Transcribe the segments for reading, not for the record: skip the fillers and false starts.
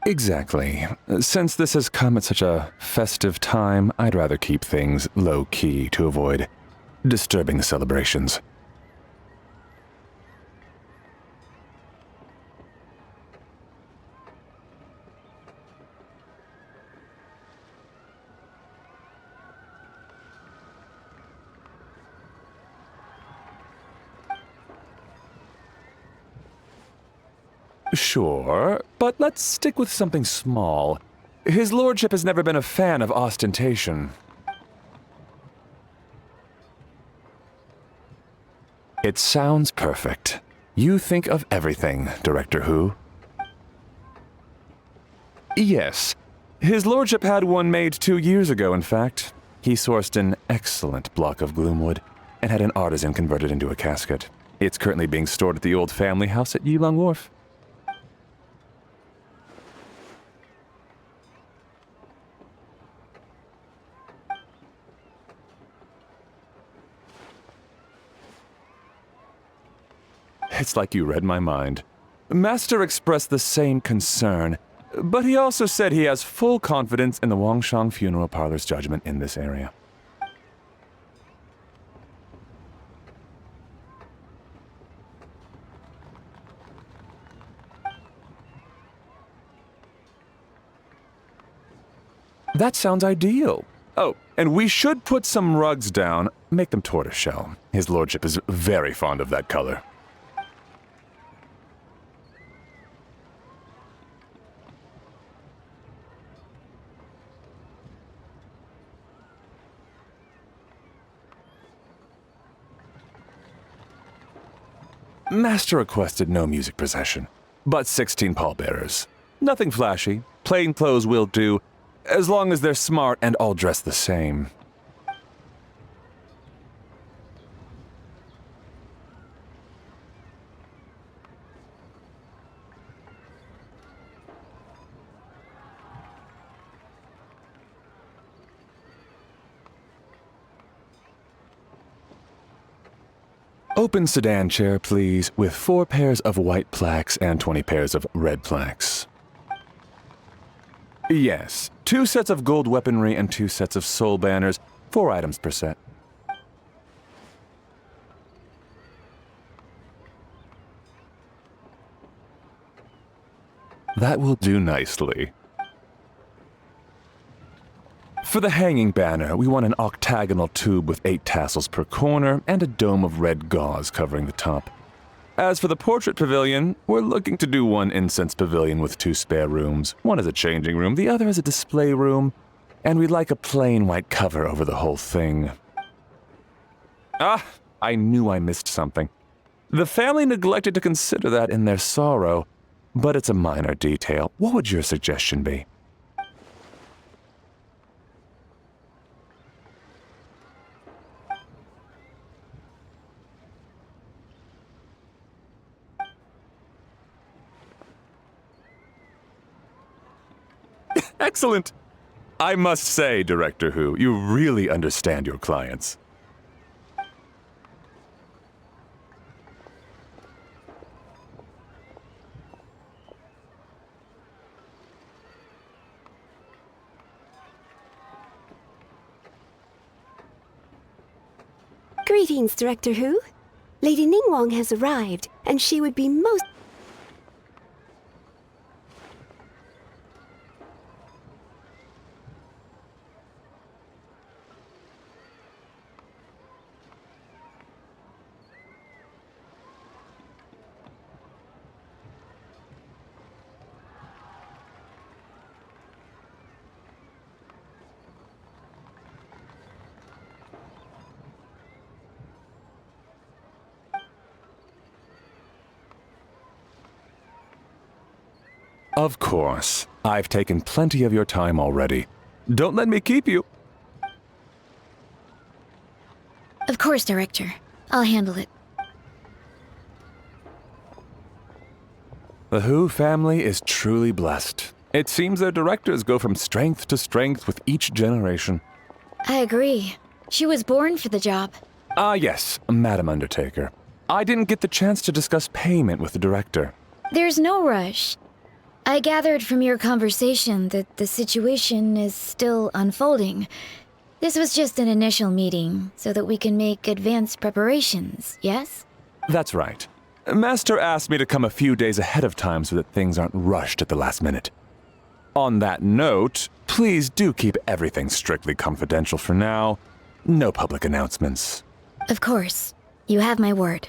Exactly. Since this has come at such a festive time, I'd rather keep things low-key to avoid disturbing the celebrations. Sure, but let's stick with something small. His lordship has never been a fan of ostentation. It sounds perfect. You think of everything, Director Who. Yes. His lordship had one made 2 years ago, in fact. He sourced an excellent block of gloomwood and had an artisan convert it into a casket. It's currently being stored at the old family house at Yilong Wharf. It's like you read my mind. Master expressed the same concern, but he also said he has full confidence in the Wangshang Funeral Parlor's judgment in this area. That sounds ideal. Oh, and we should put some rugs down, make them tortoiseshell. His lordship is very fond of that color. Master requested no music procession, but 16 pallbearers. Nothing flashy, plain clothes will do, as long as they're smart and all dressed the same. Open sedan chair, please, with 4 pairs of white plaques and 20 pairs of red plaques. Yes, 2 sets of gold weaponry and 2 sets of soul banners, 4 items per set. That will do nicely. For the hanging banner, we want an octagonal tube with 8 tassels per corner and a dome of red gauze covering the top. As for the portrait pavilion, we're looking to do one incense pavilion with 2 spare rooms. One is a changing room, the other is a display room, and we'd like a plain white cover over the whole thing. Ah, I knew I missed something. The family neglected to consider that in their sorrow, but it's a minor detail. What would your suggestion be? Excellent! I must say, Director Who, you really understand your clients. Greetings, Director Who. Lady Ningguang has arrived, and she would be most... Of course. I've taken plenty of your time already. Don't let me keep you. Of course, Director. I'll handle it. The Hu family is truly blessed. It seems their directors go from strength to strength with each generation. I agree. She was born for the job. Ah, yes, Madam Undertaker. I didn't get the chance to discuss payment with the director. There's no rush. I gathered from your conversation that the situation is still unfolding. This was just an initial meeting, so that we can make advanced preparations, yes? That's right. Master asked me to come a few days ahead of time so that things aren't rushed at the last minute. On that note, please do keep everything strictly confidential for now. No public announcements. Of course. You have my word.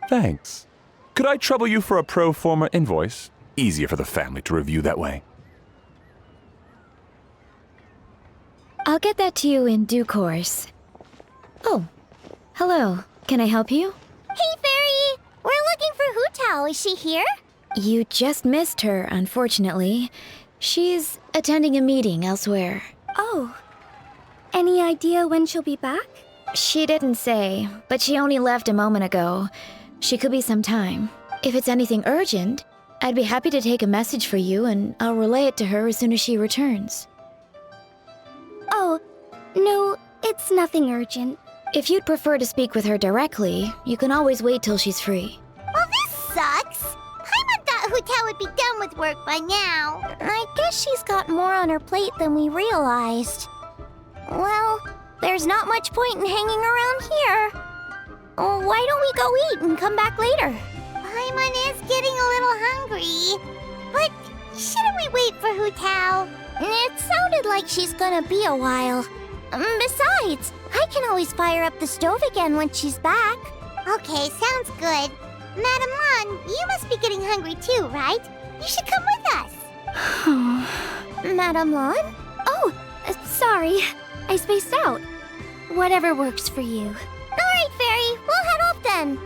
Thanks. Could I trouble you for a pro forma invoice? Easier for the family to review that way. I'll get that to you in due course. Oh, hello. Can I help you? Hey, Fairy! We're looking for Hu Tao. Is she here? You just missed her, unfortunately. She's attending a meeting elsewhere. Oh. Any idea when she'll be back? She didn't say, but she only left a moment ago. She could be some time. If it's anything urgent, I'd be happy to take a message for you and I'll relay it to her as soon as she returns. Oh, no, it's nothing urgent. If you'd prefer to speak with her directly, you can always wait till she's free. Well, this sucks. Paimon thought Hu Tao would be done with work by now. I guess she's got more on her plate than we realized. Well, there's not much point in hanging around here. Why don't we go eat and come back later? Paimon is getting a little hungry. But shouldn't we wait for Hu Tao? It sounded like she's gonna be a while. Besides, I can always fire up the stove again when she's back. Okay, sounds good. Madam Lan, you must be getting hungry too, right? You should come with us. Madam Lan? Oh, sorry. I spaced out. Whatever works for you. Alright, Fairy. We'll head off then.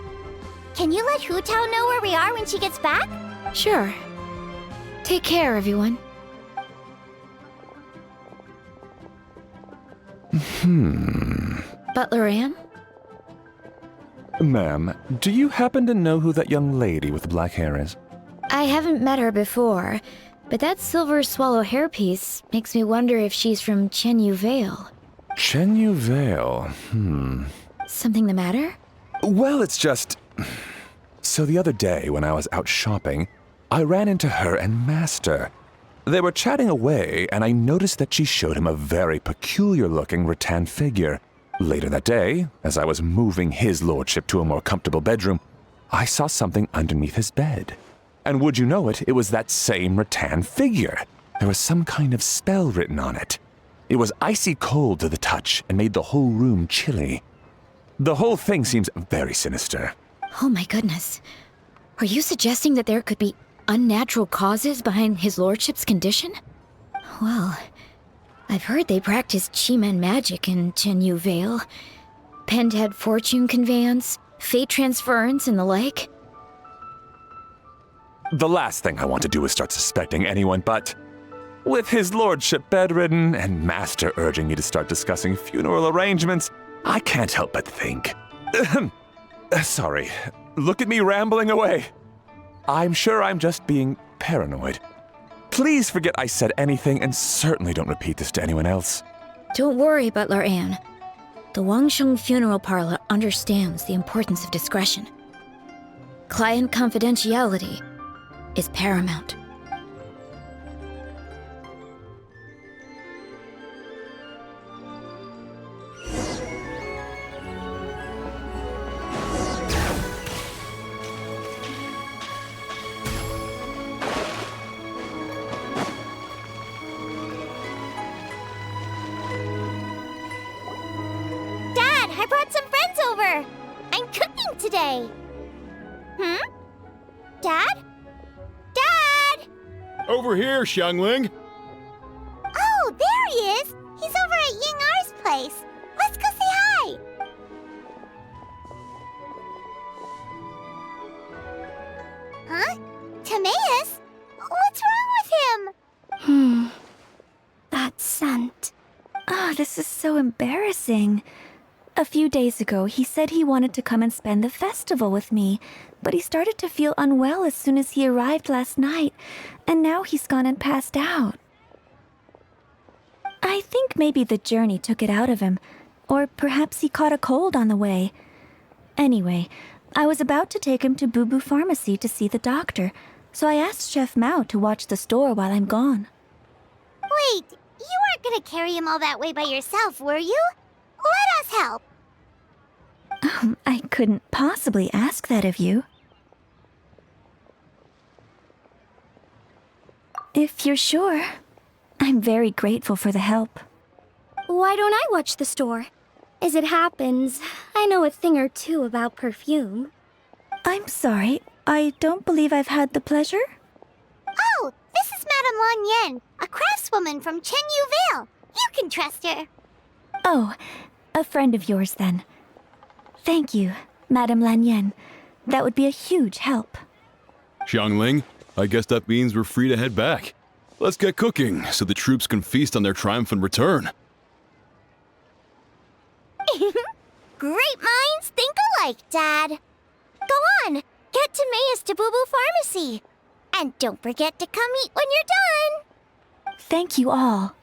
Can you let Hu Tao know where we are when she gets back? Sure. Take care, everyone. Butler Anne? Ma'am, do you happen to know who that young lady with the black hair is? I haven't met her before, but that silver swallow hairpiece makes me wonder if she's from Chenyu Vale. Chenyu Vale, Something the matter? Well, it's just... So the other day when I was out shopping, I ran into her and Master. They were chatting away, and I noticed that she showed him a very peculiar-looking rattan figure. Later that day, as I was moving his lordship to a more comfortable bedroom, I saw something underneath his bed. And would you know it, it was that same rattan figure. There was some kind of spell written on it. It was icy cold to the touch and made the whole room chilly. The whole thing seems very sinister. Oh my goodness. Are you suggesting that there could be unnatural causes behind his lordship's condition? Well, I've heard they practice Chi-Men magic in Chenyu Vale. Penned head fortune conveyance, fate transference, and the like. The last thing I want to do is start suspecting anyone, but with his lordship bedridden and Master urging me to start discussing funeral arrangements, I can't help but think. Sorry, look at me rambling away. I'm sure I'm just being paranoid. Please forget I said anything and certainly don't repeat this to anyone else. Don't worry, Butler Anne. The Wangsheng Funeral Parlor understands the importance of discretion. Client confidentiality is paramount. I brought some friends over. I'm cooking today. Dad? Dad! Over here, Xiangling. Oh, there he is. He's over at Ying R's place. Let's go say hi. Huh? Timaeus? What's Oh, this is so embarrassing. A few days ago, he said he wanted to come and spend the festival with me, but he started to feel unwell as soon as he arrived last night, and now he's gone and passed out. I think maybe the journey took it out of him, or perhaps he caught a cold on the way. Anyway, I was about to take him to Boo Boo Pharmacy to see the doctor, so I asked Chef Mao to watch the store while I'm gone. Wait, you weren't gonna carry him all that way by yourself, were you? Let us help. I couldn't possibly ask that of you. If you're sure, I'm very grateful for the help. Why don't I watch the store? As it happens, I know a thing or two about perfume. I'm sorry, I don't believe I've had the pleasure. Oh, this is Madame Lan Yen, a craftswoman from Chen Yu Vale. You can trust her. Oh, a friend of yours then. Thank you, Madame Lan Yen. That would be a huge help. Xiangling, I guess that means we're free to head back. Let's get cooking so the troops can feast on their triumphant return. Great minds think alike, Dad. Go on, get to Mayus to Boo Boo Pharmacy. And don't forget to come eat when you're done. Thank you all.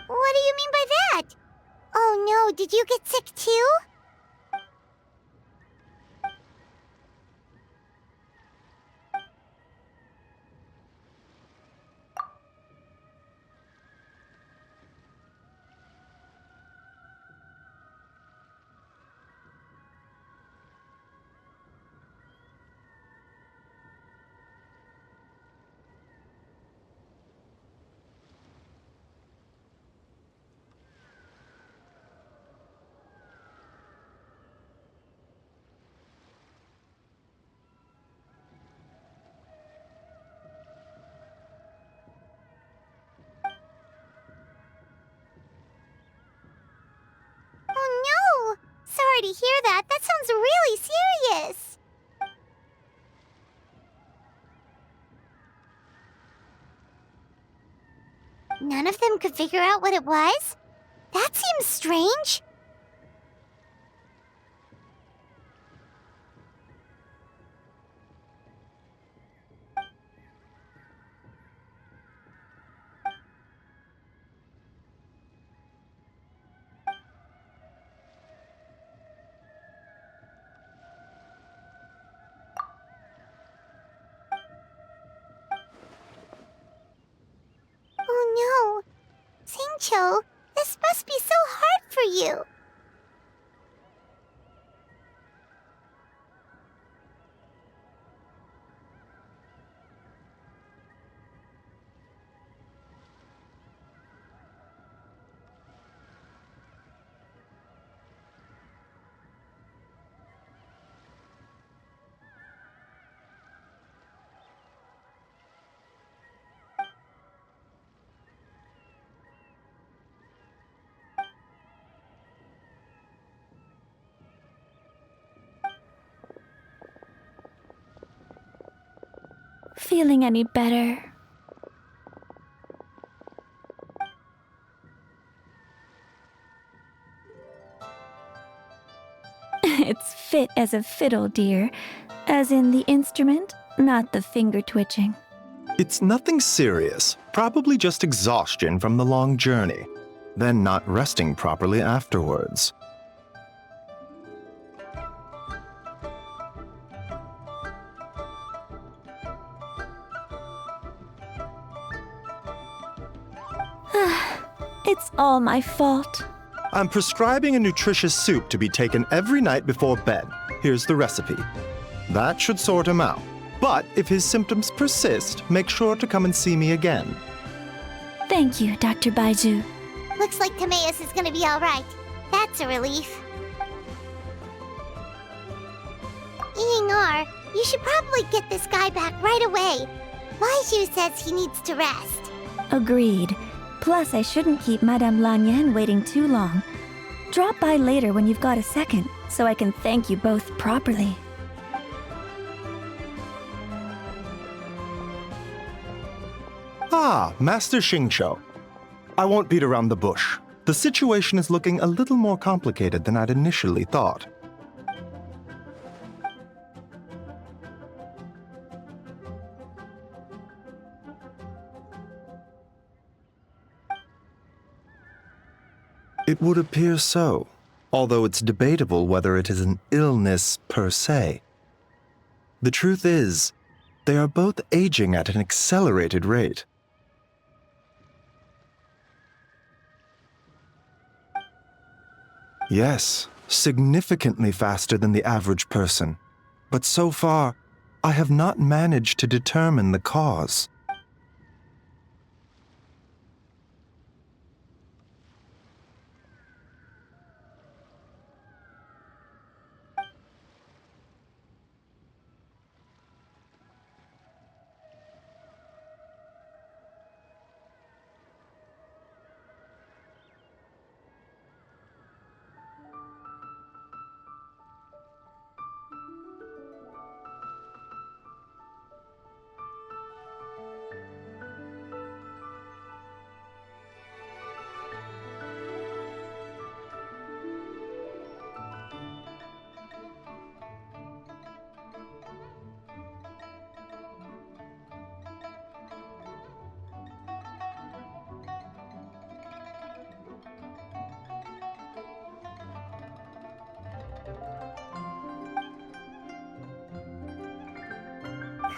What do you mean by that? Oh no, did you get sick too? Oh no! Sorry to hear that. That sounds really serious. None of them could figure out what it was? That seems strange. Xingqiu, this must be so hard for you. Feeling any better? It's fit as a fiddle, dear. As in the instrument, not the finger twitching. It's nothing serious, probably just exhaustion from the long journey, then not resting properly afterwards. It's all my fault. I'm prescribing a nutritious soup to be taken every night before bed. Here's the recipe. That should sort him out. But if his symptoms persist, make sure to come and see me again. Thank you, Dr. Baizhu. Looks like Timaeus is gonna be alright. That's a relief. Ying-er, you should probably get this guy back right away. Baizhu says he needs to rest. Agreed. Plus, I shouldn't keep Madame Lanyan waiting too long. Drop by later when you've got a second, so I can thank you both properly. Ah, Master Xingqiu. I won't beat around the bush. The situation is looking a little more complicated than I'd initially thought. It would appear so, although it's debatable whether it is an illness per se. The truth is, they are both aging at an accelerated rate. Yes, significantly faster than the average person. But so far, I have not managed to determine the cause.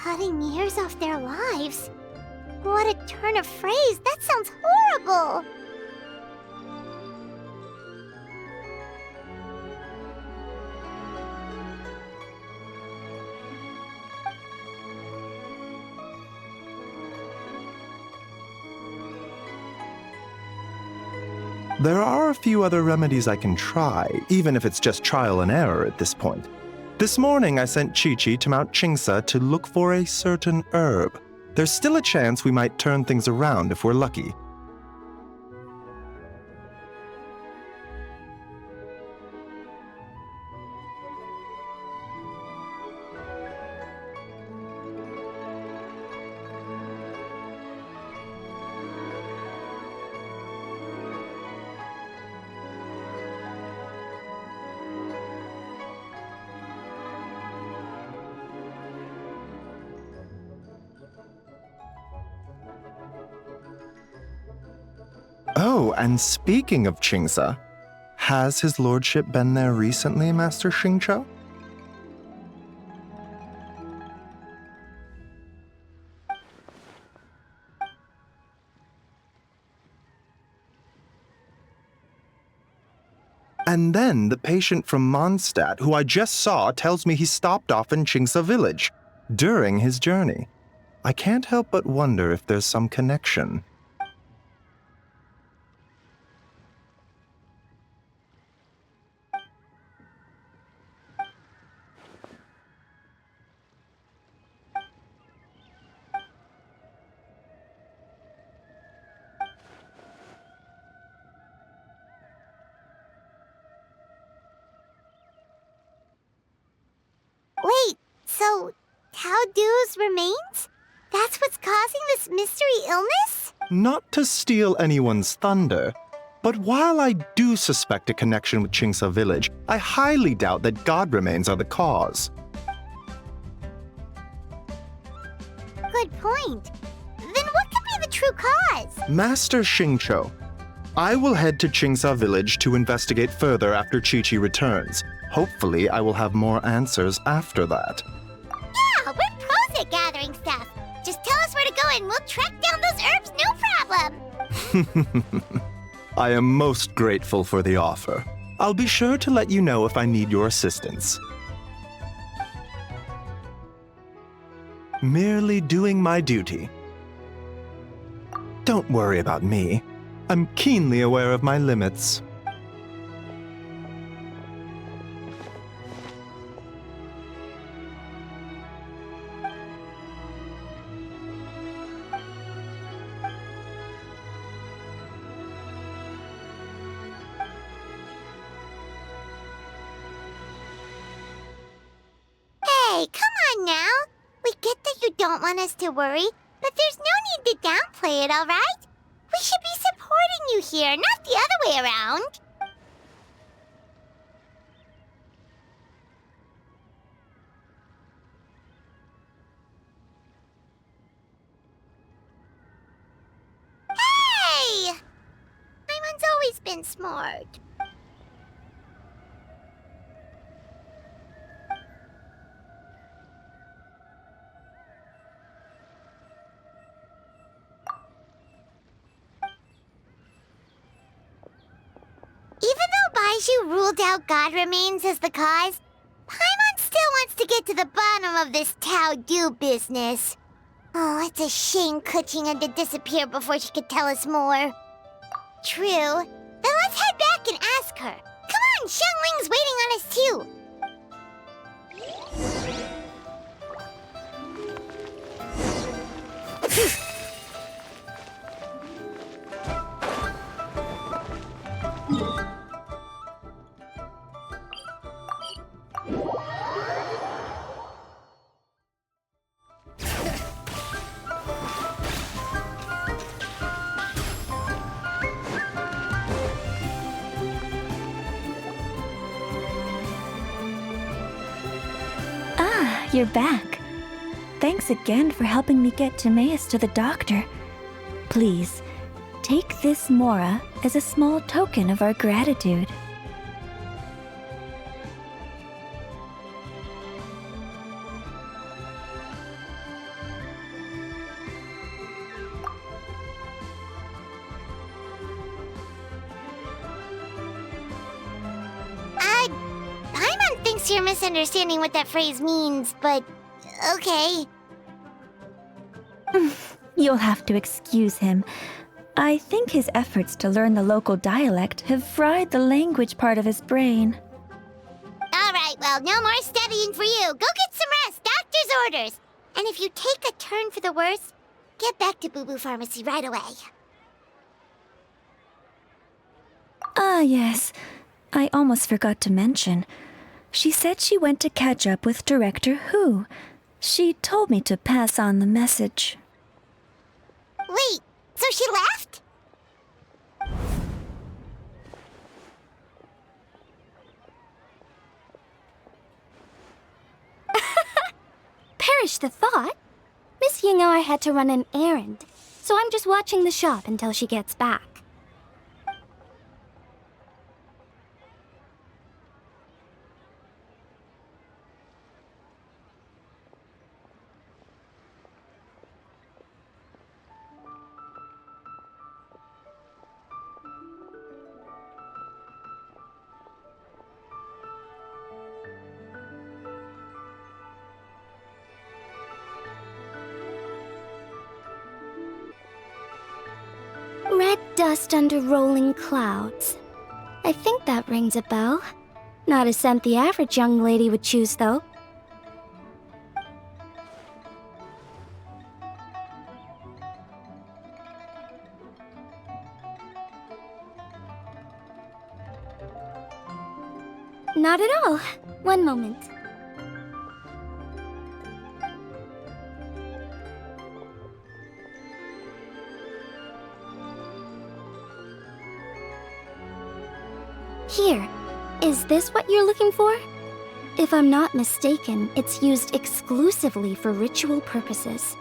Cutting years off their lives? What a turn of phrase! That sounds horrible! There are a few other remedies I can try, even if it's just trial and error at this point. This morning I sent Chi-Chi to Mount Qingsa to look for a certain herb. There's still a chance we might turn things around if we're lucky. Oh, and speaking of Qingsa, has his lordship been there recently, Master Xingqiu? And then the patient from Mondstadt, who I just saw, tells me he stopped off in Chingsa village during his journey. I can't help but wonder if there's some connection. Wait, so Tao Du's remains? That's what's causing this mystery illness? Not to steal anyone's thunder, but while I do suspect a connection with Chingsa village, I highly doubt that god remains are the cause. Good point. Then what could be the true cause? Master Xingqiu, I will head to Chingsa village to investigate further after Chi-Chi returns. Hopefully, I will have more answers after that. Yeah, we're pros at gathering stuff. Just tell us where to go and we'll track down those herbs, no problem. I am most grateful for the offer. I'll be sure to let you know if I need your assistance. Merely doing my duty. Don't worry about me. I'm keenly aware of my limits. Hey, come on now. We get that you don't want us to worry, but there's no need to downplay it, all right? We should be supporting you here, not the other way around. Hey! Paimon's always been smart. Even though Baizhu ruled out God remains as the cause, Paimon still wants to get to the bottom of this Tao Du business. Oh, it's a shame Kuching had to disappear before she could tell us more. True. Then let's head back and ask her. Come on, Xiangling's waiting on us too. You're back. Thanks again for helping me get Timaeus to the doctor. Please, take this Mora as a small token of our gratitude. Paimon thinks you're misunderstanding what that phrase means, but okay. You'll have to excuse him. I think his efforts to learn the local dialect have fried the language part of his brain. All right, well, no more studying for you. Go get some rest. Doctor's orders. And if you take a turn for the worse, get back to Boo Boo Pharmacy right away. Ah, yes. I almost forgot to mention. She said she went to catch up with Director Hu. She told me to pass on the message. Wait, so she left? Perish the thought. Miss Ying I had to run an errand, so I'm just watching the shop until she gets back. Dust under rolling clouds. I think that rings a bell. Not a scent the average young lady would choose, though. Not at all. One moment. Here. Is this what you're looking for? If I'm not mistaken, it's used exclusively for ritual purposes.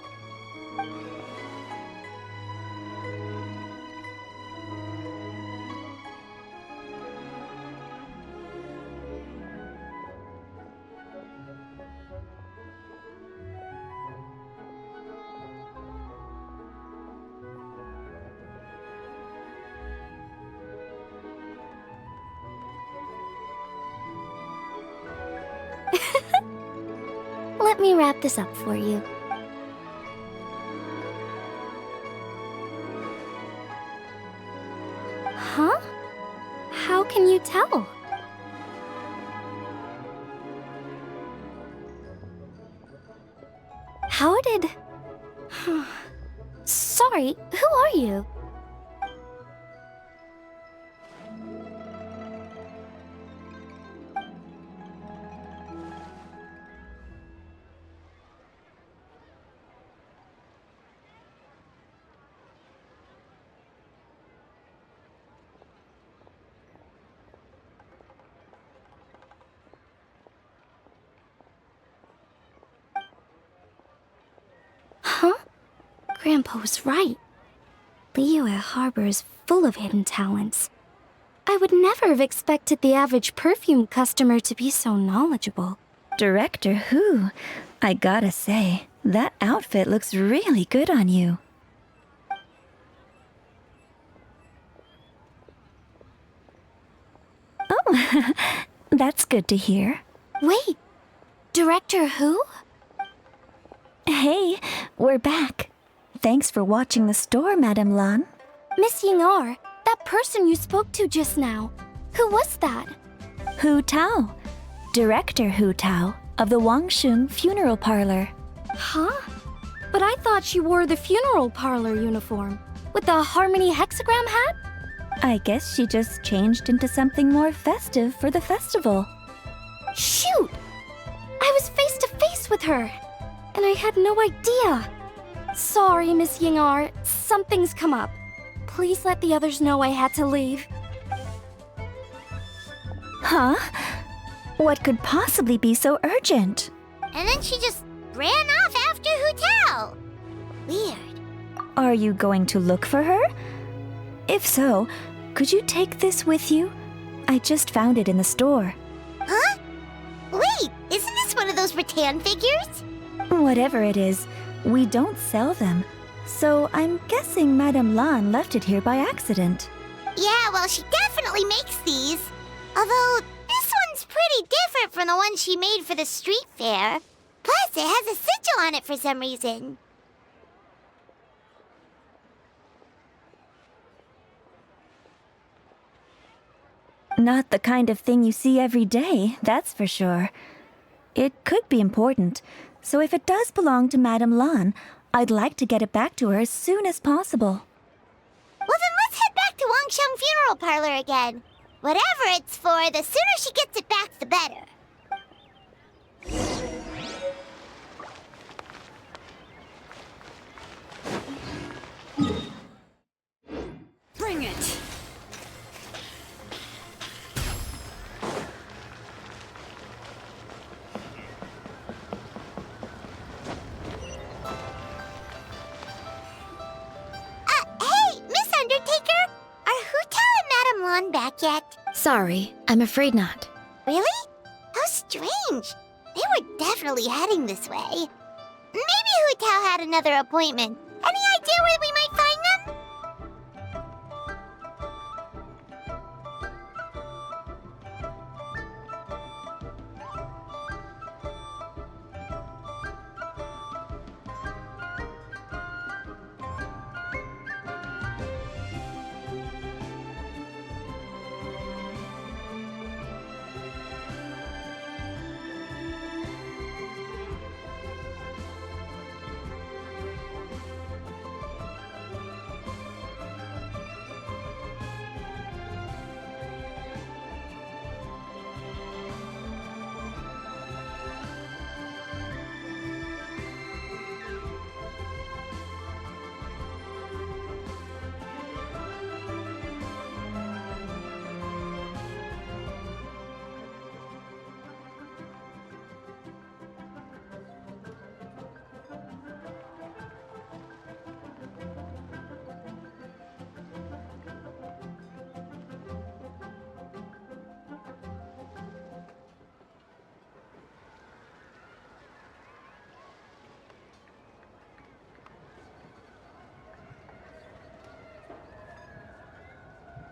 Let me wrap this up for you. Huh? How can you tell? How did... Sorry, who are you? Huh? Grandpa was right. Liyue Harbor is full of hidden talents. I would never have expected the average perfume customer to be so knowledgeable. Director Who? I gotta say, that outfit looks really good on you. Oh, that's good to hear. Wait, Director Who? Hey, we're back. Thanks for watching the store, Madame Lan. Miss Ying-er, that person you spoke to just now. Who was that? Hu Tao, Director Hu Tao of the Wangsheng Funeral Parlor. Huh? But I thought she wore the funeral parlor uniform, with the Harmony hexagram hat? I guess she just changed into something more festive for the festival. Shoot! I was face to face with her, and I had no idea. Sorry, Miss Ying-er, something's come up. Please let the others know I had to leave. Huh? What could possibly be so urgent? And then she just ran off after Hu Tao. Weird. Are you going to look for her? If so, could you take this with you? I just found it in the store. Huh? Wait, isn't this one of those rattan figures? Whatever it is, we don't sell them. So I'm guessing Madame Lan left it here by accident. Yeah, well, she definitely makes these. Although, this one's pretty different from the one she made for the street fair. Plus, it has a sigil on it for some reason. Not the kind of thing you see every day, that's for sure. It could be important, so if it does belong to Madame Lan, I'd like to get it back to her as soon as possible. Well, then let's head back to Wangsheng Funeral Parlor again. Whatever it's for, the sooner she gets it back, the better. Bring it! Hey, Miss Undertaker! Are Hu Tao and Madame Lan back yet? Sorry, I'm afraid not. Really? How strange. They were definitely heading this way. Maybe Hu Tao had another appointment. Any idea where we might find them?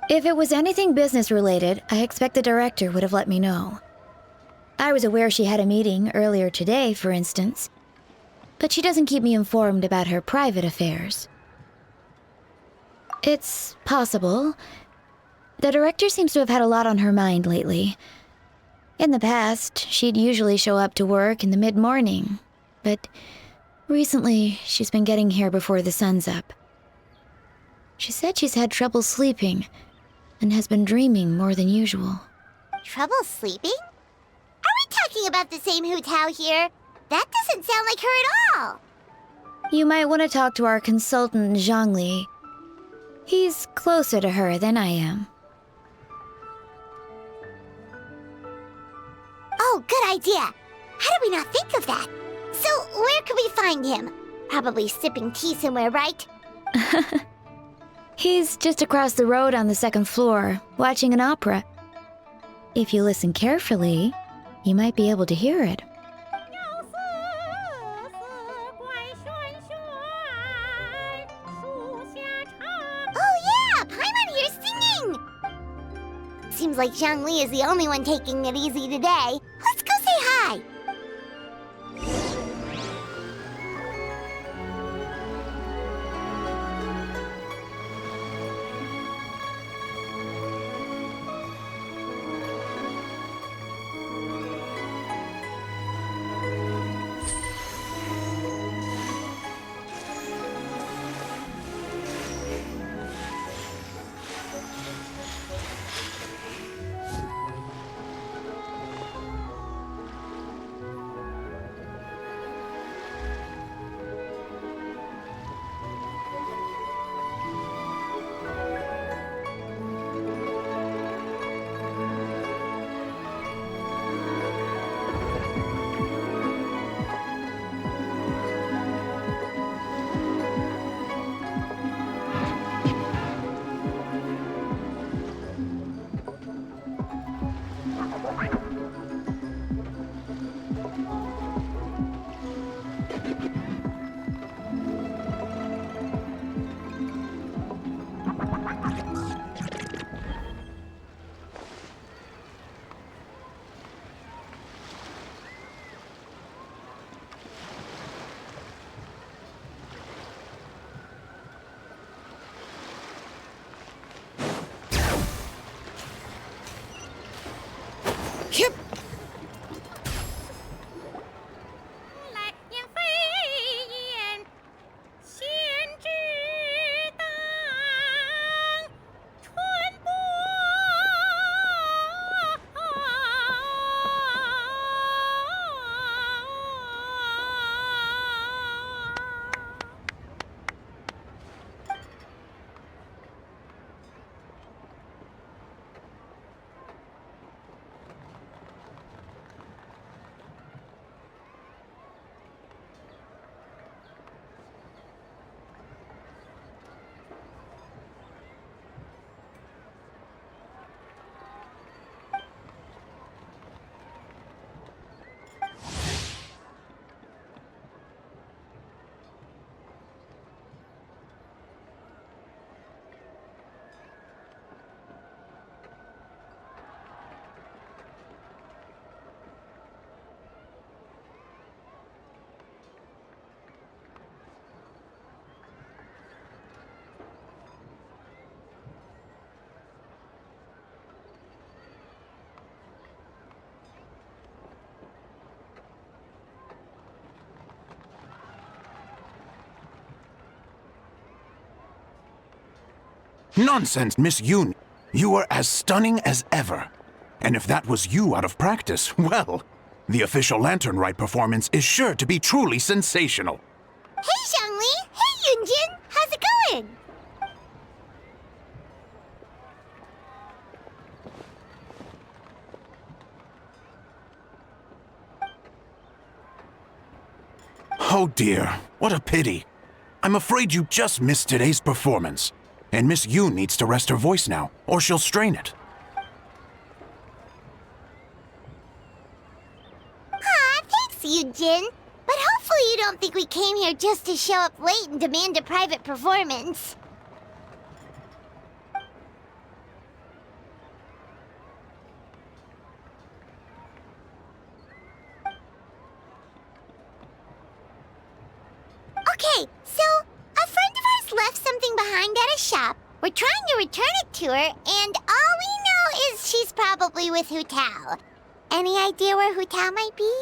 If it was anything business related, I expect the director would have let me know. I was aware she had a meeting earlier today, for instance, but she doesn't keep me informed about her private affairs. It's possible. The director seems to have had a lot on her mind lately. In the past, she'd usually show up to work in the mid-morning, but recently she's been getting here before the sun's up. She said she's had trouble sleeping and has been dreaming more than usual. Trouble sleeping? Are we talking about the same Hu Tao here? That doesn't sound like her at all. You might want to talk to our consultant, Zhangli. He's closer to her than I am. Oh, good idea. How did we not think of that? So, where could we find him? Probably sipping tea somewhere, right? He's just across the road on the second floor, watching an opera. If you listen carefully, you might be able to hear it. Oh yeah, Paimon here's singing! Seems like Zhangli is the only one taking it easy today. Let's go say hi! Yep. Nonsense, Miss Yoon. You were as stunning as ever. And if that was you out of practice, well, the official Lantern Rite performance is sure to be truly sensational. Hey, Zhangli! Hey, Yunjin! How's it going? Oh dear, what a pity. I'm afraid you just missed today's performance. And Miss Yoon needs to rest her voice now, or she'll strain it. Aw, thanks, Yunjin. But hopefully you don't think we came here just to show up late and demand a private performance. just left something behind at a shop. We're trying to return it to her, and all we know is she's probably with Hu Tao. Any idea where Hu Tao might be?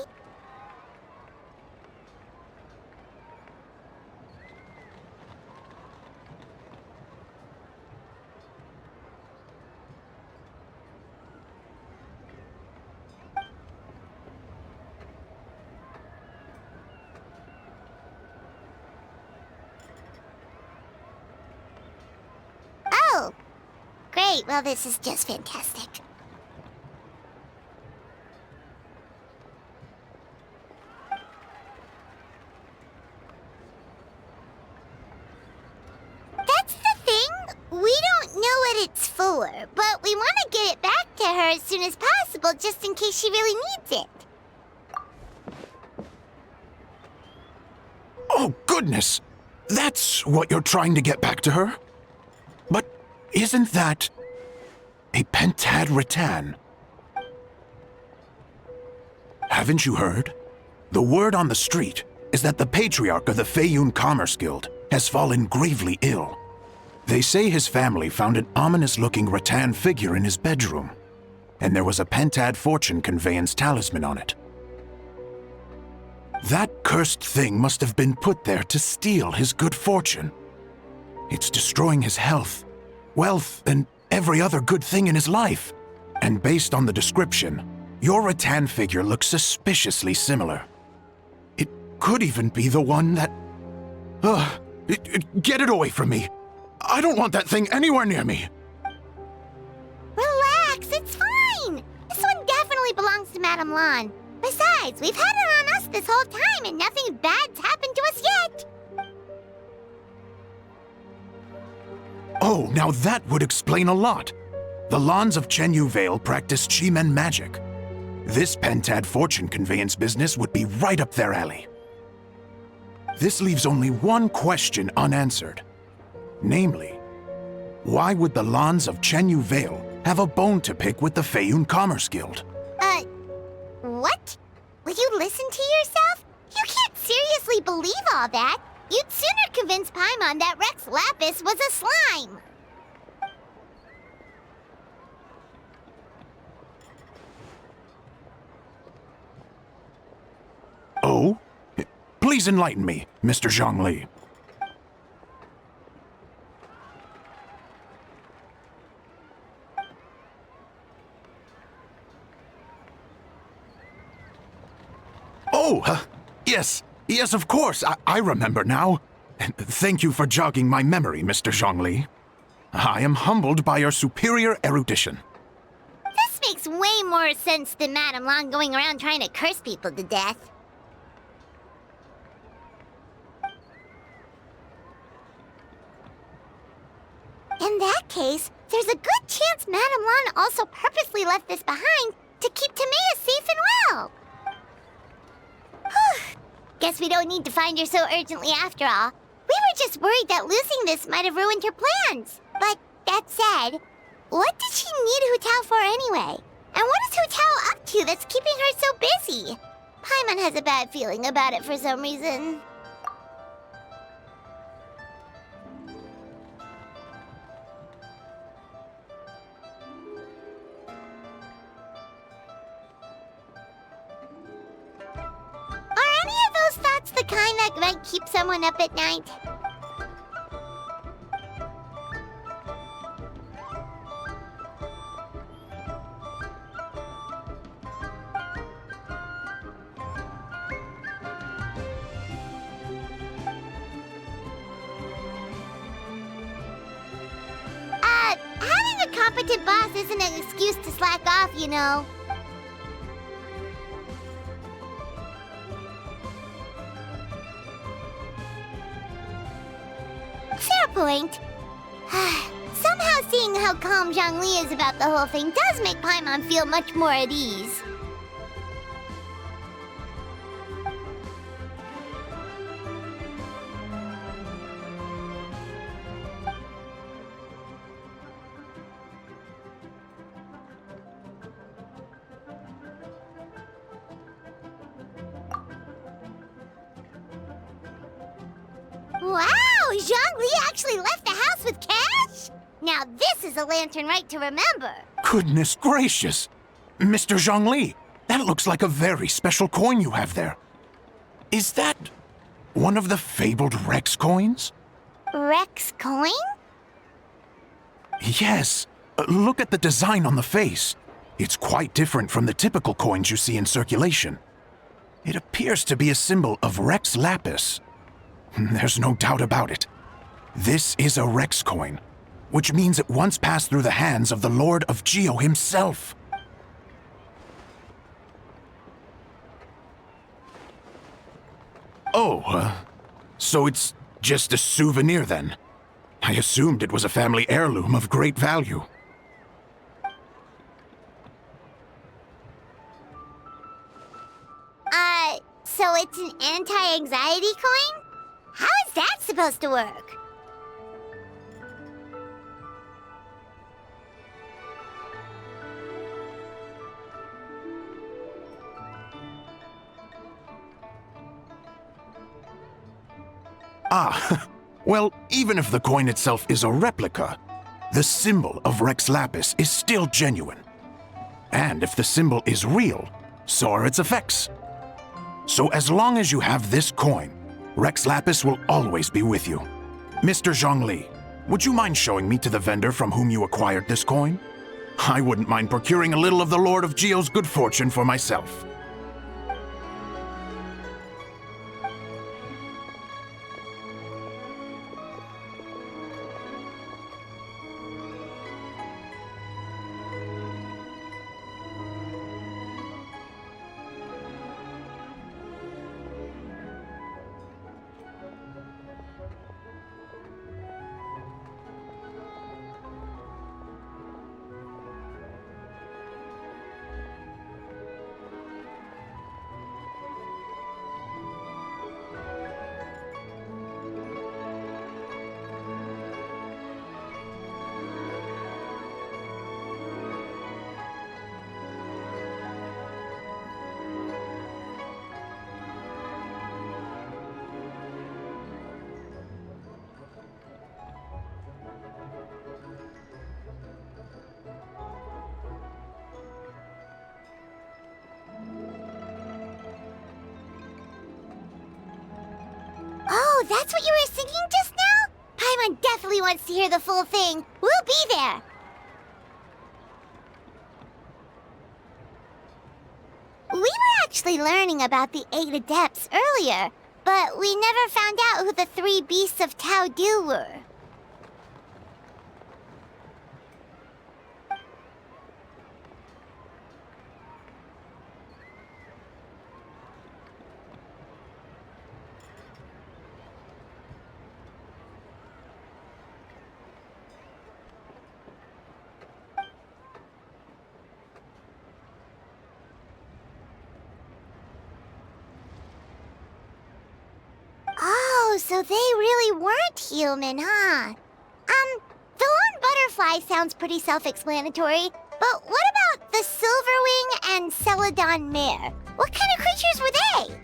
Oh, great. Well, this is just fantastic. That's the thing. We don't know what it's for, but we want to get it back to her as soon as possible just in case she really needs it. Oh, goodness! That's what you're trying to get back to her? But isn't that a pentad rattan? Haven't you heard? The word on the street is that the patriarch of the Feiyun Commerce Guild has fallen gravely ill. They say his family found an ominous-looking rattan figure in his bedroom, and there was a pentad fortune conveyance talisman on it. That cursed thing must have been put there to steal his good fortune. It's destroying his health, wealth, and every other good thing in his life. And based on the description, your rattan figure looks suspiciously similar. It could even be the one that... get it away from me! I don't want that thing anywhere near me! Relax, it's fine! This one definitely belongs to Madame Lan. Besides, we've had it on us this whole time and nothing bad's happened to us yet! Oh, now that would explain a lot. The Lans of Chenyu Vale practice Chi-Men magic. This pentad fortune conveyance business would be right up their alley. This leaves only one question unanswered. Namely, why would the Lans of Chenyu Vale have a bone to pick with the Feiyun Commerce Guild? What? Will you listen to yourself? You can't seriously believe all that. You'd sooner convince Paimon that Rex Lapis was a slime. Oh? Please enlighten me, Mr. Zhongli. Oh, yes, of course. I remember now. Thank you for jogging my memory, Mr. Zhongli. I am humbled by your superior erudition. This makes way more sense than Madame Lan going around trying to curse people to death. In that case, there's a good chance Madame Lan also purposely left this behind to keep Timea safe and well. Whew. Guess we don't need to find her so urgently after all. We were just worried that losing this might have ruined her plans. But that said, what did she need Hu Tao for anyway? And what is Hu Tao up to that's keeping her so busy? Paimon has a bad feeling about it for some reason. Are any of those thoughts the kind that might keep someone up at night? Having a competent boss isn't an excuse to slack off, you know. Fair point. Somehow seeing how calm Zhongli is about the whole thing does make Paimon feel much more at ease. Wow, Wow! Zhongli actually left the house with cash? Now this is a lantern right to remember. Goodness gracious! Mr. Zhongli, that looks like a very special coin you have there. Is that one of the fabled Rex coins? Rex coin? Yes. Look at the design on the face. It's quite different from the typical coins you see in circulation. It appears to be a symbol of Rex Lapis. There's no doubt about it. This is a Rex coin, which means it once passed through the hands of the Lord of Geo himself. Oh, so it's just a souvenir then? I assumed it was a family heirloom of great value. So it's an anti-anxiety coin? How is that supposed to work? Ah, well, even if the coin itself is a replica, the symbol of Rex Lapis is still genuine. And if the symbol is real, so are its effects. So as long as you have this coin, Rex Lapis will always be with you. Mr. Zhongli, would you mind showing me to the vendor from whom you acquired this coin? I wouldn't mind procuring a little of the Lord of Geo's good fortune for myself. Oh, that's what you were singing just now? Paimon definitely wants to hear the full thing. We'll be there. We were actually learning about the 8 Adepts earlier, but we never found out who the 3 Beasts of Tao Du were. Oh, so they really weren't human, huh? The lone butterfly sounds pretty self-explanatory, but what about the Silverwing and Celadon mare? What kind of creatures were they?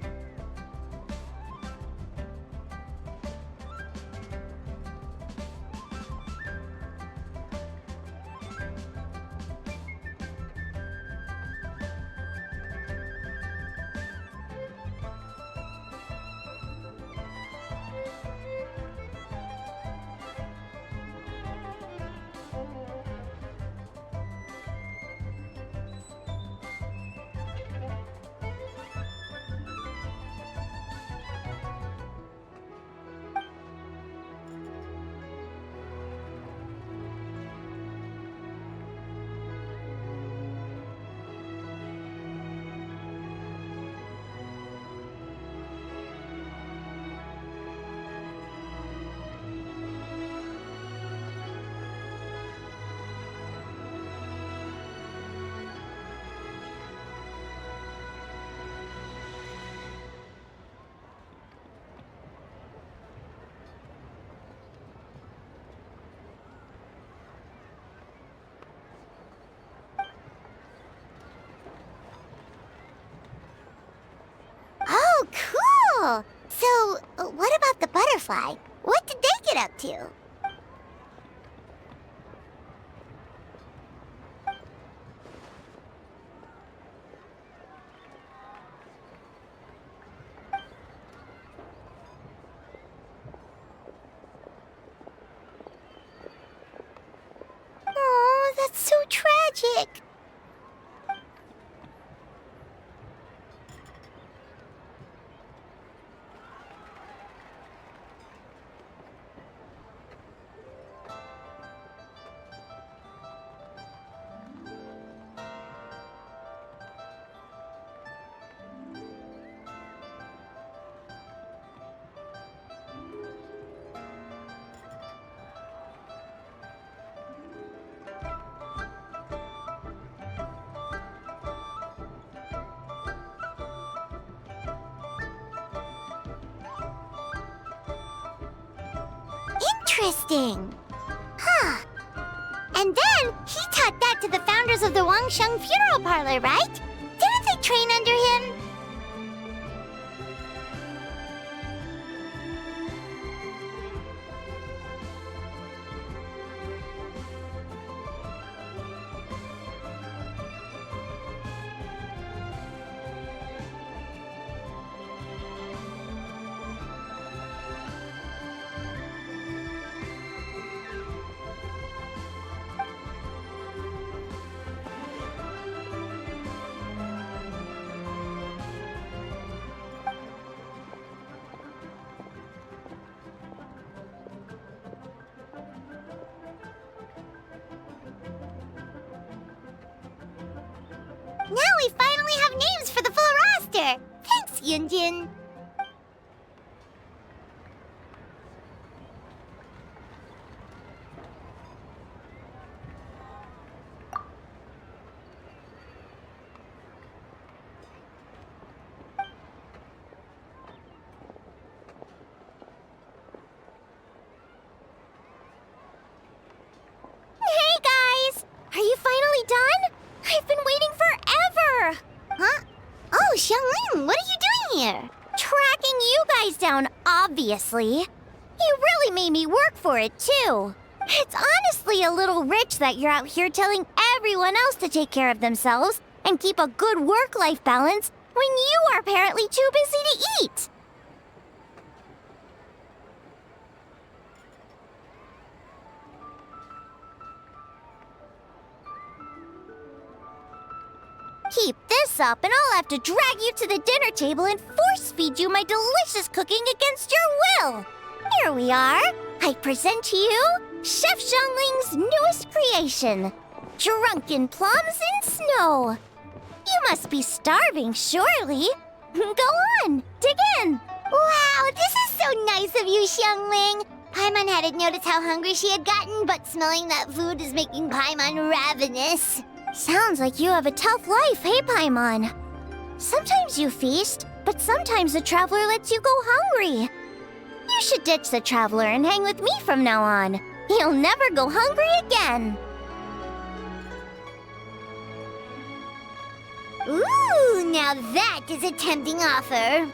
Oh, cool! So, what about the butterfly? What did they up to? Oh, that's so tragic. Interesting. Huh. And then he taught that to the founders of the Wangsheng Funeral Parlor, right? Didn't they train under him? Now we finally have names for the full roster! Thanks, Yunjin! Hey guys! Are you finally done? I've been waiting forever! Huh? Oh, Xiangling, what are you doing here? Tracking you guys down, obviously. You really made me work for it, too. It's honestly a little rich that you're out here telling everyone else to take care of themselves and keep a good work-life balance when you are apparently too busy to eat. Keep this up and I'll have to drag you to the dinner table and force-feed you my delicious cooking against your will. Here we are. I present to you Chef Xiangling's newest creation, Drunken Plums in Snow. You must be starving, surely. Go on, dig in. Wow, this is so nice of you, Xiangling. Paimon hadn't noticed how hungry she had gotten, but smelling that food is making Paimon ravenous. Sounds like you have a tough life, hey, Paimon? Sometimes you feast, but sometimes the traveler lets you go hungry. You should ditch the traveler and hang with me from now on. You'll never go hungry again. Ooh, now that is a tempting offer.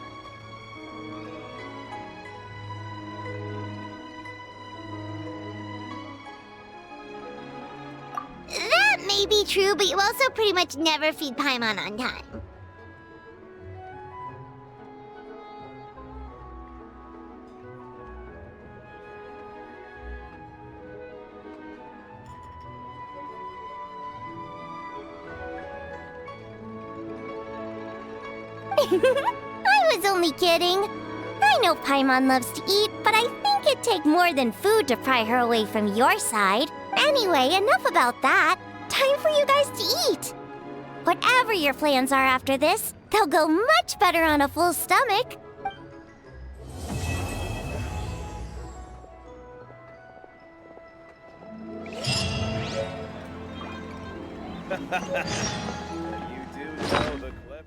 That may be true, but you also pretty much never feed Paimon on time. I was only kidding. I know Paimon loves to eat, but I think it'd take more than food to pry her away from your side. Anyway, enough about that. Time for you guys to eat. Whatever your plans are after this, they'll go much better on a full stomach. You do know the clever...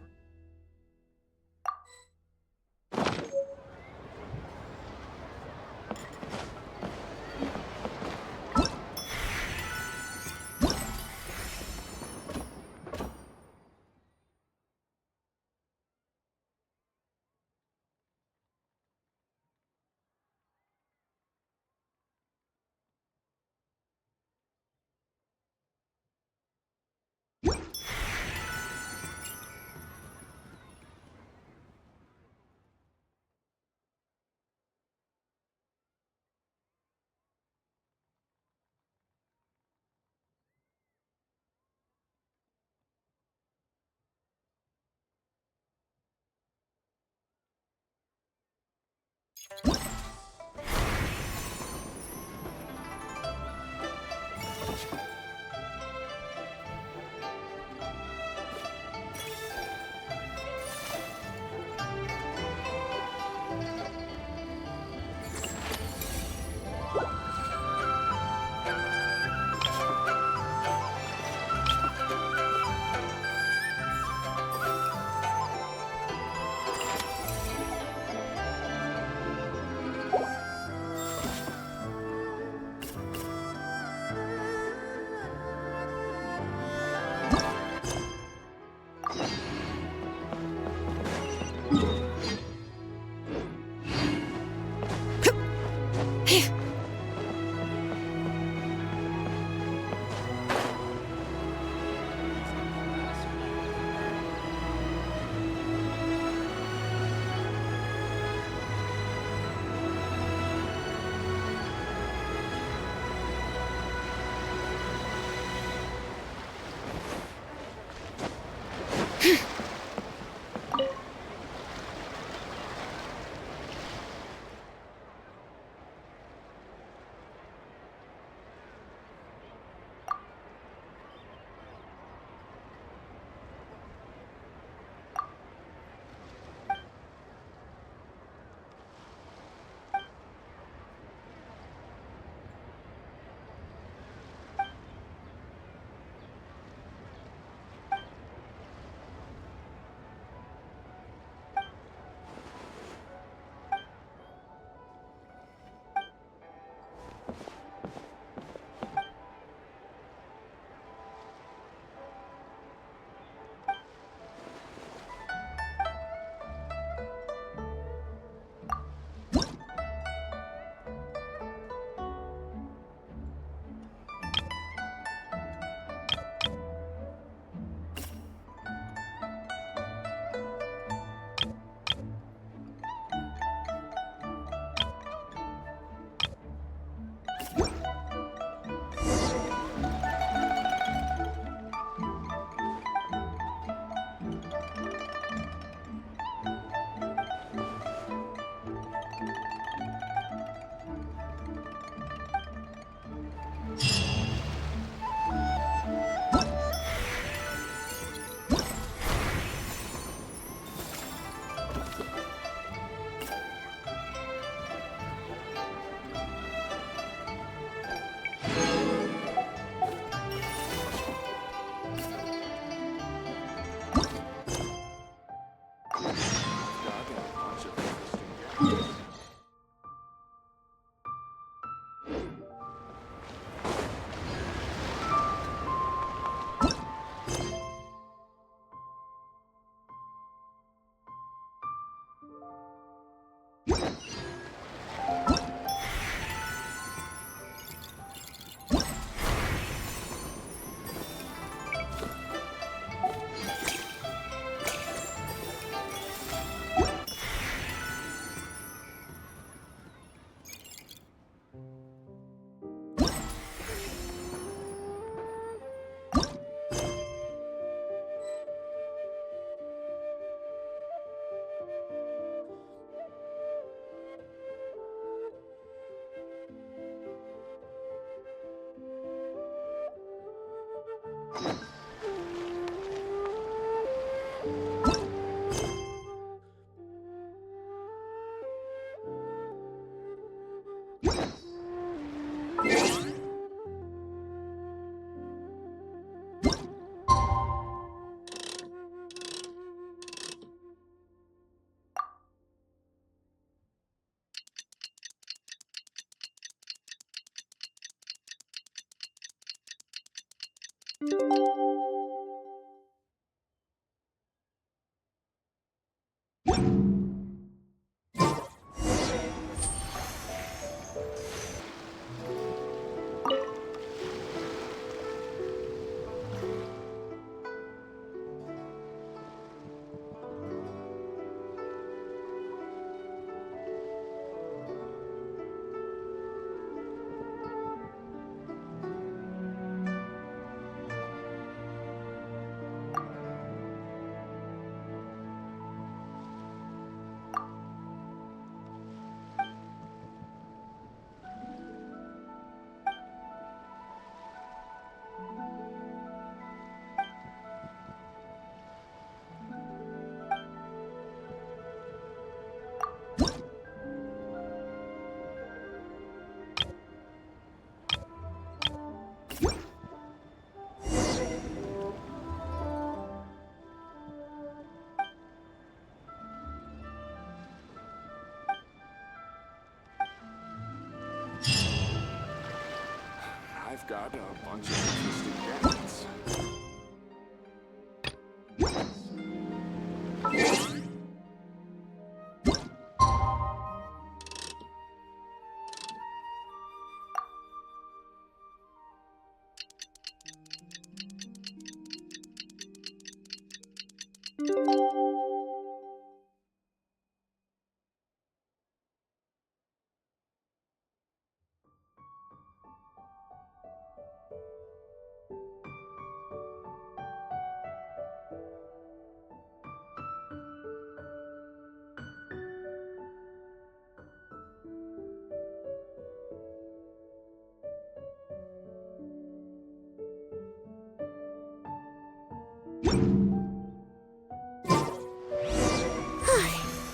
got a bunch of interesting gadgets.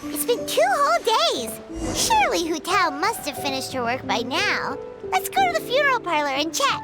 It's been 2 whole days. Surely Hu Tao must have finished her work by now. Let's go to the funeral parlor and check.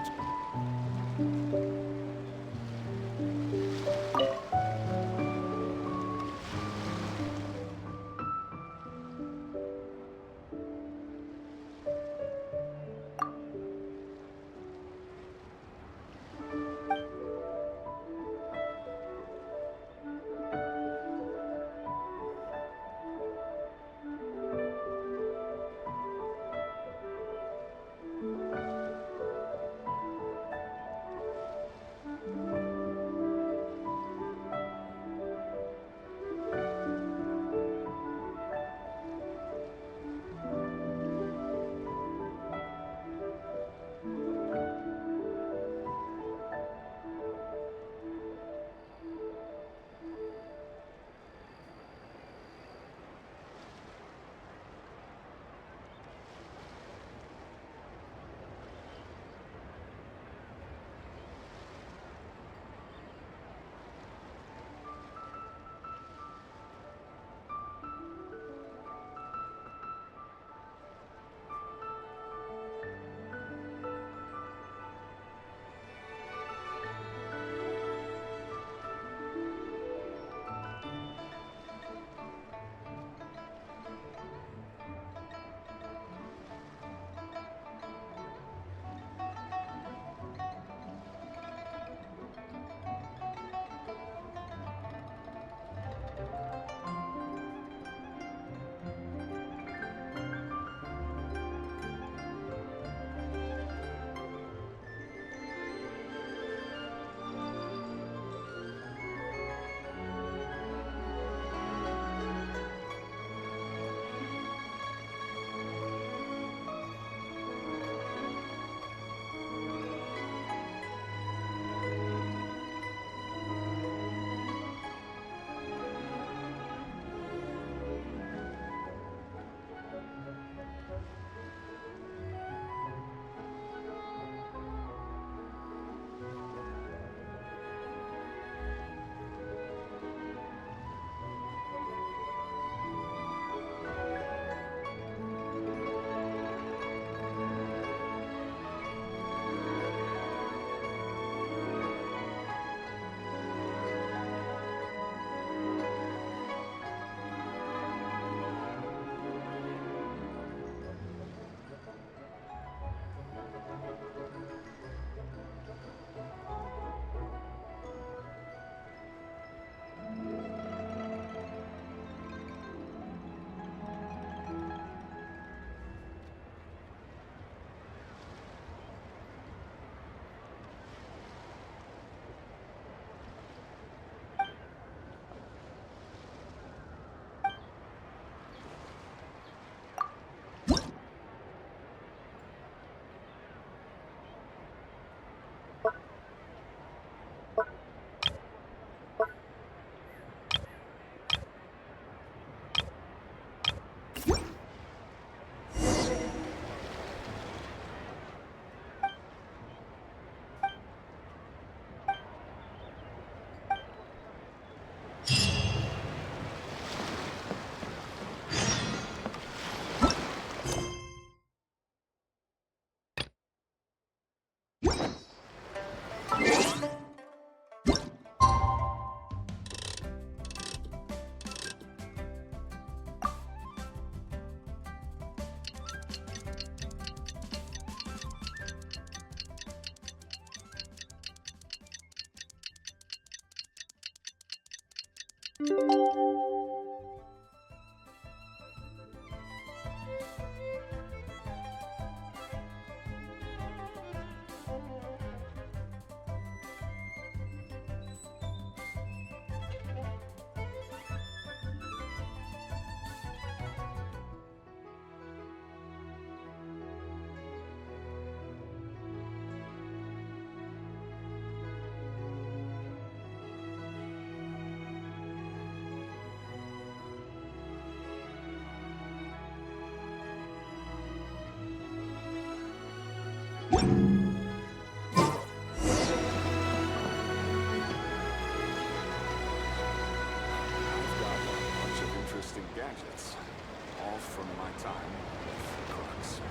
time with crooks.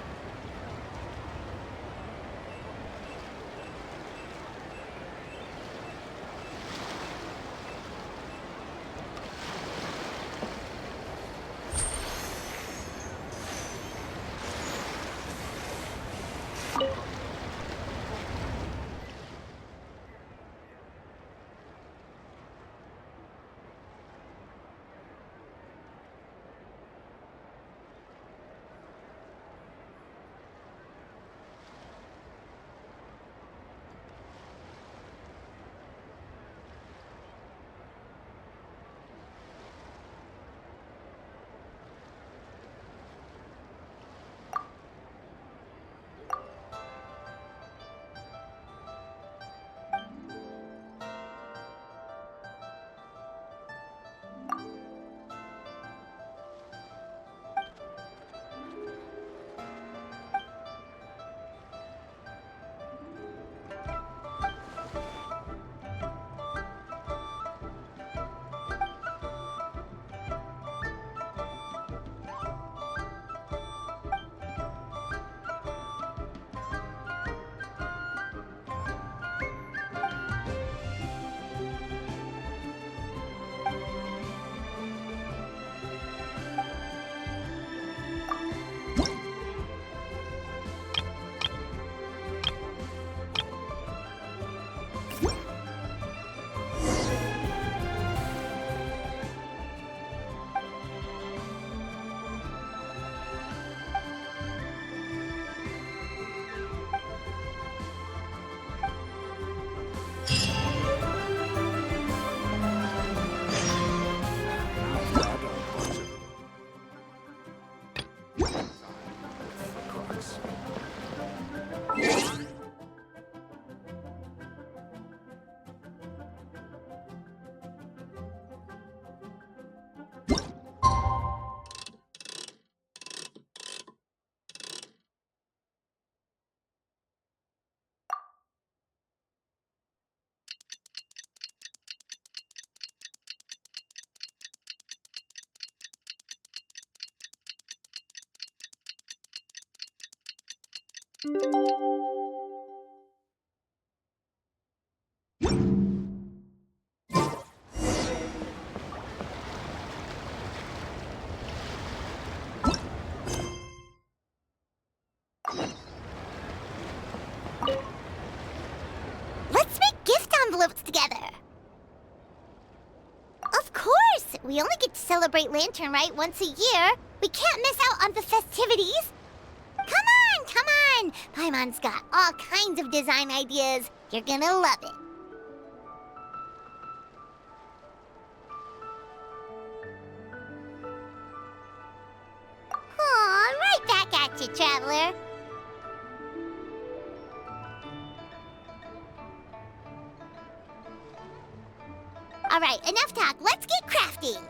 Let's make gift envelopes together. Of course! We only get to celebrate Lantern Rite once a year. We can't miss out on the festivities. Come on, come on! Paimon's got all kinds of design ideas. You're gonna love it. Aw, right back at you, Traveler. All right, enough talk. Let's get crafting.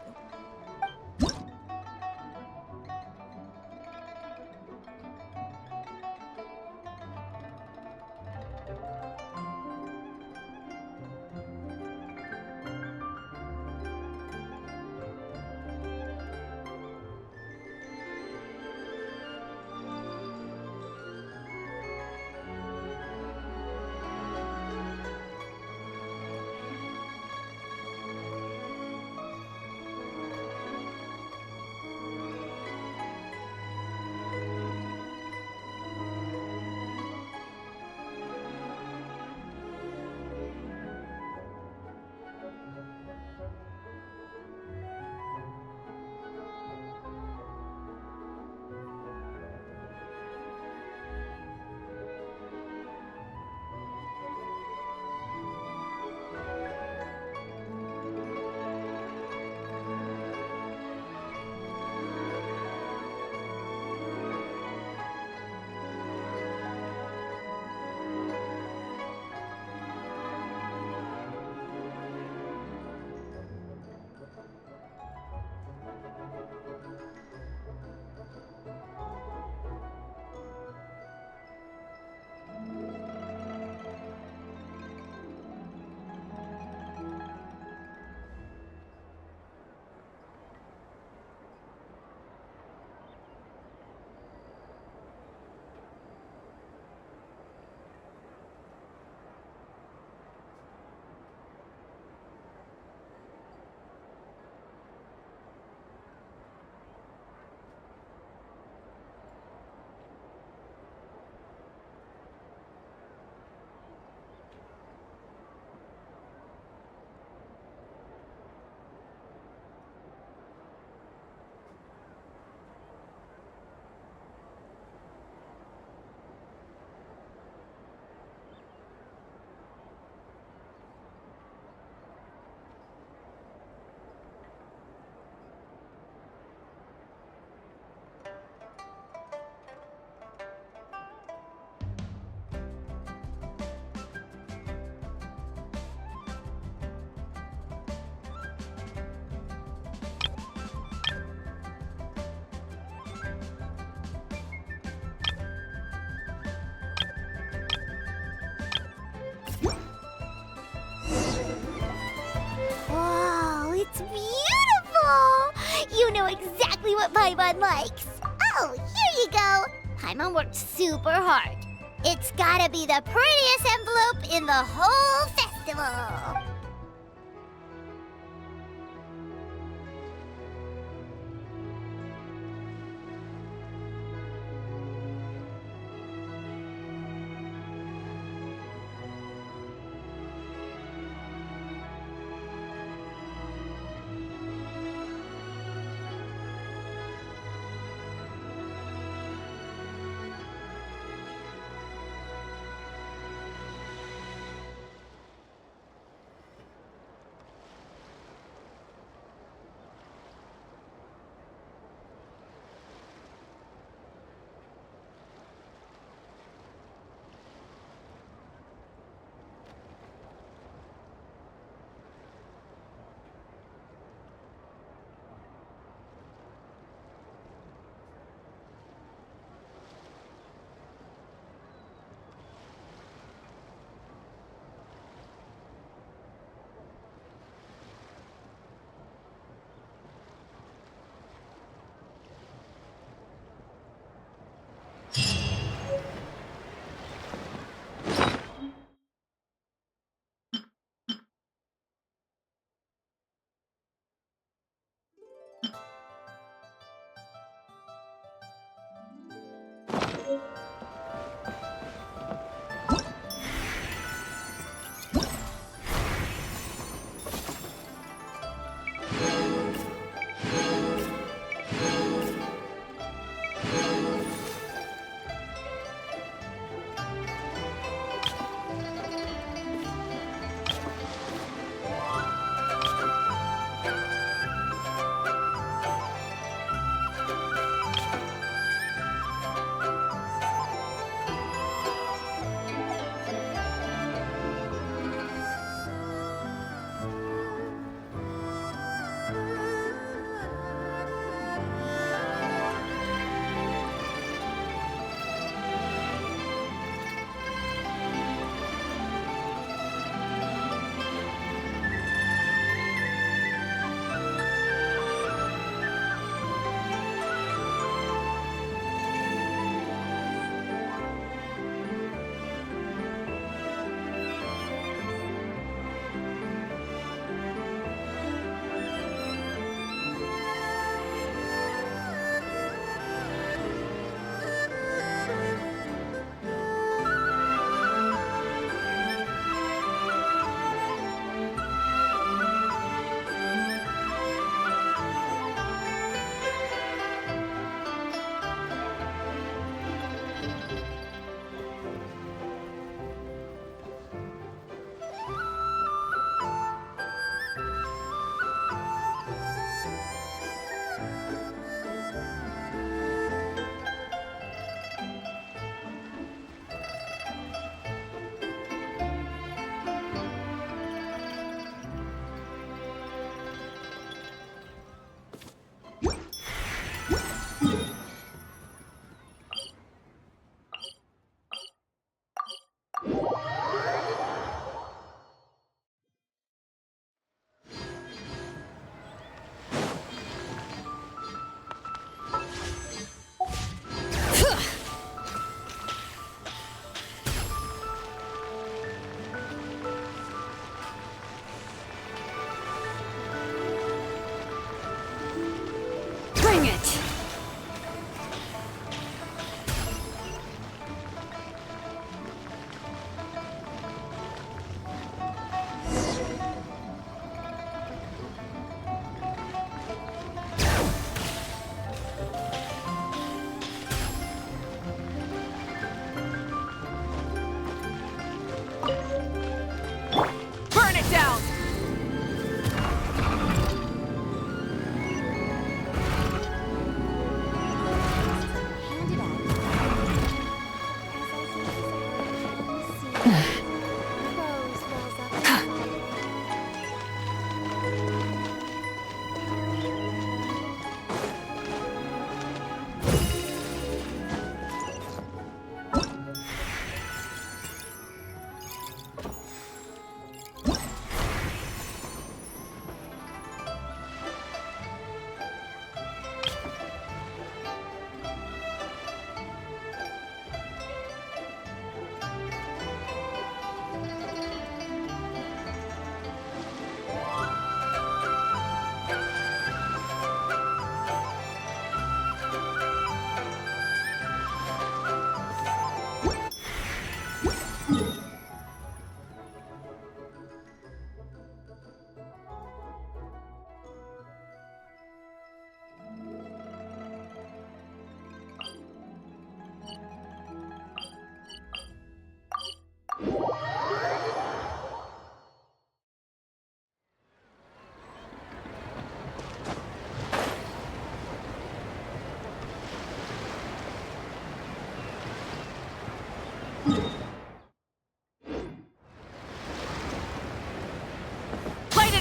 exactly what Paimon likes. Oh, here you go. Paimon worked super hard. It's gotta be the prettiest envelope in the whole festival.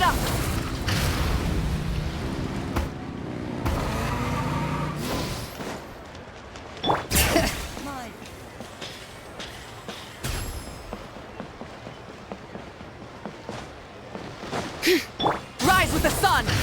it up! Rise with the sun!